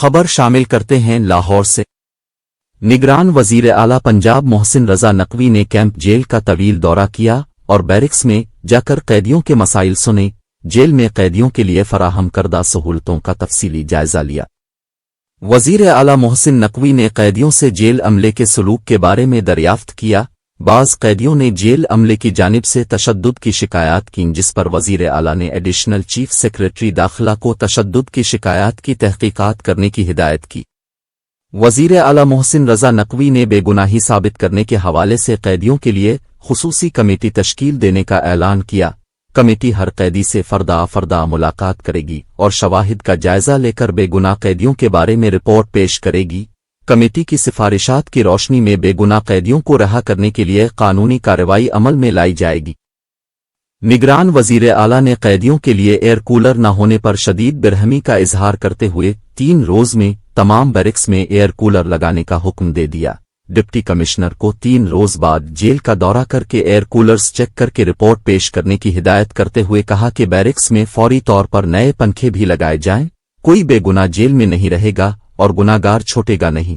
خبر شامل کرتے ہیں لاہور سے۔ نگران وزیر اعلیٰ پنجاب محسن رضا نقوی نے کیمپ جیل کا طویل دورہ کیا اور بیرکس میں جا کر قیدیوں کے مسائل سنے، جیل میں قیدیوں کے لیے فراہم کردہ سہولتوں کا تفصیلی جائزہ لیا۔ وزیر اعلیٰ محسن نقوی نے قیدیوں سے جیل عملے کے سلوک کے بارے میں دریافت کیا۔ بعض قیدیوں نے جیل عملے کی جانب سے تشدد کی شکایات کیں، جس پر وزیر اعلیٰ نے ایڈیشنل چیف سیکریٹری داخلہ کو تشدد کی شکایات کی تحقیقات کرنے کی ہدایت کی۔ وزیر اعلیٰ محسن رضا نقوی نے بے گناہی ثابت کرنے کے حوالے سے قیدیوں کے لیے خصوصی کمیٹی تشکیل دینے کا اعلان کیا۔ کمیٹی ہر قیدی سے فردہ ملاقات کرے گی اور شواہد کا جائزہ لے کر بے گناہ قیدیوں کے بارے میں رپورٹ پیش کرے گی۔ کمیٹی کی سفارشات کی روشنی میں بے گناہ قیدیوں کو رہا کرنے کے لیے قانونی کارروائی عمل میں لائی جائے گی۔ نگران وزیر اعلیٰ نے قیدیوں کے لیے ایئر کولر نہ ہونے پر شدید برہمی کا اظہار کرتے ہوئے 3 روز میں تمام بیرکس میں ایئر کولر لگانے کا حکم دے دیا۔ ڈپٹی کمشنر کو 3 روز بعد جیل کا دورہ کر کے ایئر کولرز چیک کر کے رپورٹ پیش کرنے کی ہدایت کرتے ہوئے کہا کہ بیرکس میں فوری طور پر نئے پنکھے بھی لگائے جائیں، کوئی بے گناہ جیل میں نہیں رہے گا اور گناہگار چھوٹے گا نہیں۔